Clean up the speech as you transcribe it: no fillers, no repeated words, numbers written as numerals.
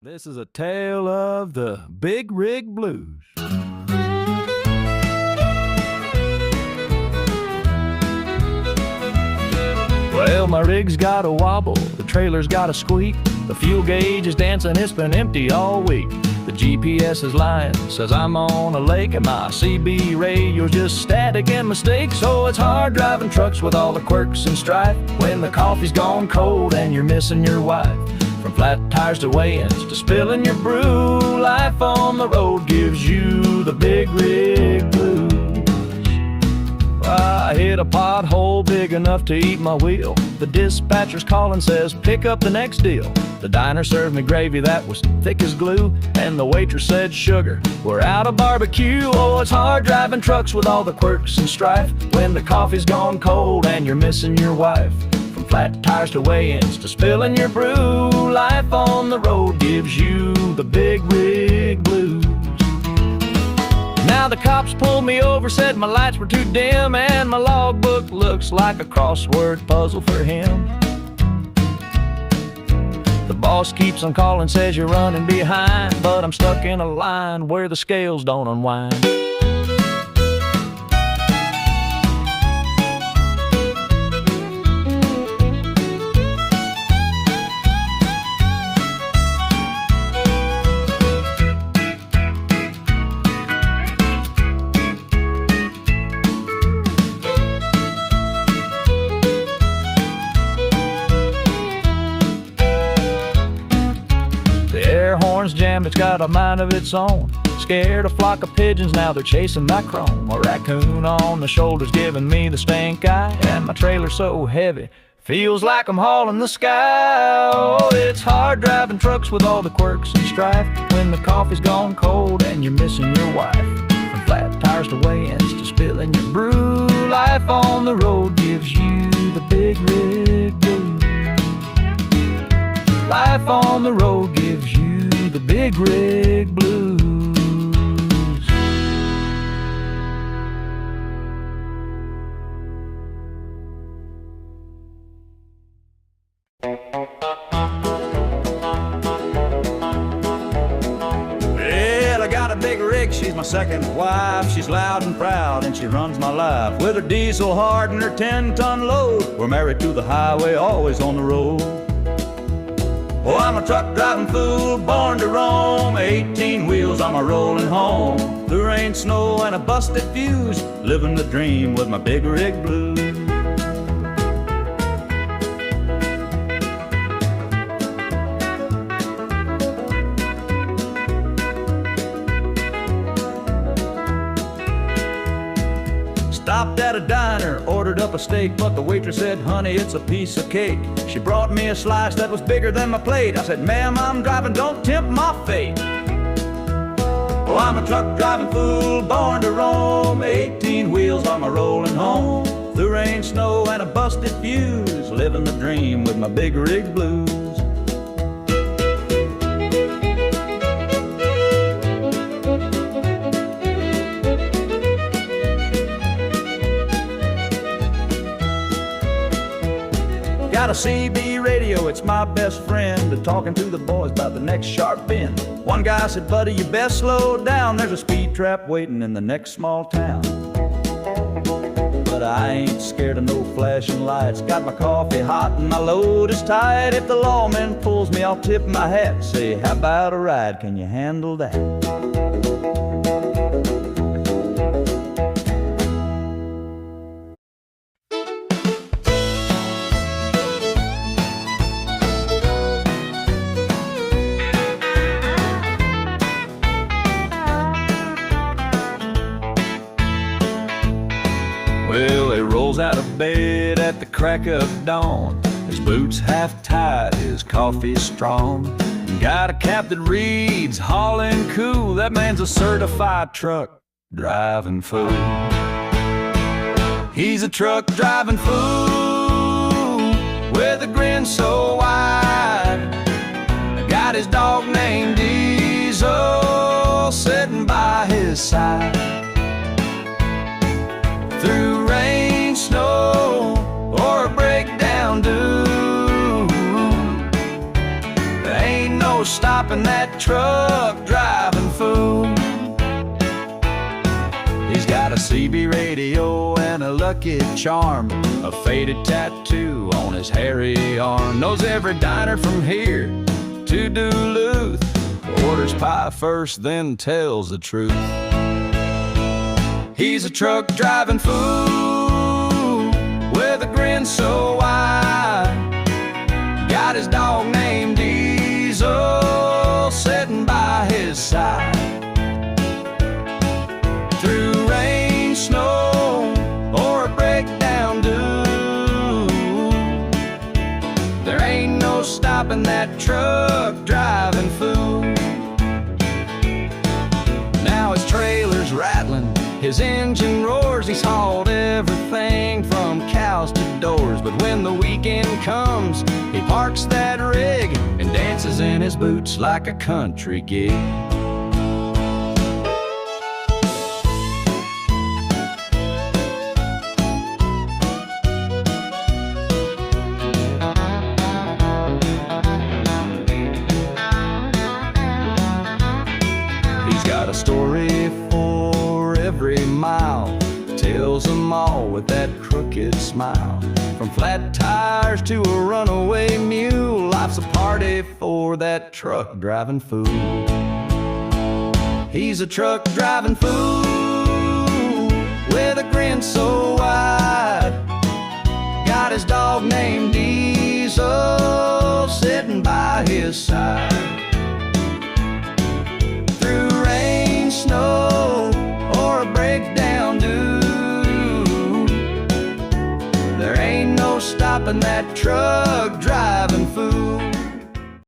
This is a tale of the Big Rig Blues. Well, my rig's got a wobble, the trailer's got a squeak, the fuel gauge is dancing, it's been empty all week. The GPS is lying, says I'm on a lake, and my CB radio's just static and mistake. So it's hard driving trucks with all the quirks and strife when the coffee's gone cold and you're missing your wife. From flat tires to weigh-ins to spilling your brew, life on the road gives you the big rig blues. I hit a pothole big enough to eat my wheel. The dispatcher's calling, says pick up the next deal. The diner served me gravy that was thick as glue, and the waitress said sugar, we're out of barbecue. Oh, it's hard driving trucks with all the quirks and strife when the coffee's gone cold and you're missing your wife. From flat tires to weigh-ins to spilling your brew, life on the road gives you the big rig blues. Now the cops pulled me over, said my lights were too dim, and my logbook looks like a crossword puzzle for him. The boss keeps on calling, says you're running behind, but I'm stuck in a line where the scales don't unwind. Horns jammed, it's got a mind of its own. Scared a flock of pigeons, now they're chasing my chrome. A raccoon on the shoulder's giving me the stink eye, and my trailer's so heavy, feels like I'm hauling the sky. Oh, it's hard driving trucks with all the quirks and strife when the coffee's gone cold and you're missing your wife. From flat tires to weigh-ins to spilling your brew, life on the road gives you the big rig blues. Life on the road gives you the big rig blues. Well, I got a big rig, she's my second wife. She's loud and proud and she runs my life. With her diesel hard and her 10-ton load, we're married to the highway, always on the road. Oh, I'm a truck driving fool, born to roam. 18 wheels on my rolling home. Through rain, snow, and a busted fuse, living the dream with my big rig blues. Stopped at a diner, ordered up a steak, but the waitress said, honey, it's a piece of cake. She brought me a slice that was bigger than my plate. I said, ma'am, I'm driving, don't tempt my fate. Oh, I'm a truck driving fool, born to roam. 18 wheels on my rolling home. Through rain, snow, and a busted fuse, living the dream with my big rig blues. Got a CB radio, it's my best friend, talking to the boys about the next sharp bend. One guy said, buddy, you best slow down, there's a speed trap waiting in the next small town. But I ain't scared of no flashing lights, got my coffee hot and my load is tight. If the lawman pulls me, I'll tip my hat, say, how about a ride, can you handle that? Well, he rolls out of bed at the crack of dawn. His boots half tied, his coffee strong. Got a cap that reads, haulin' cool. That man's a certified truck driving fool. He's a truck driving fool with a grin so wide. Got his dog named Diesel sitting by his side. Through rain, snow, or a breakdown due, there ain't no stopping that truck driving fool. He's got a CB radio and a Lucky Charm, a faded tattoo on his hairy arm. Knows every diner from here to Duluth, orders pie first, then tells the truth. He's a truck driving fool with a grin so wide. Got his dog named Diesel sitting by his side. Through rain, snow, or a breakdown due, there ain't no stopping that truck driving fool. Now his trailer's rattling, his engine roars. He's hauled everything from cows to doors. But when the weekend comes, he parks that rig and dances in his boots like a country gig. He's got a story for every mile, tells them all with that crooked smile. From flat tires to a runaway mule, life's a party for that truck driving fool. He's a truck driving fool with a grin so wide. Got his dog named Diesel sitting by his side. Through rain, snow, or a breakdown due, there ain't no stopping that truck driving fool.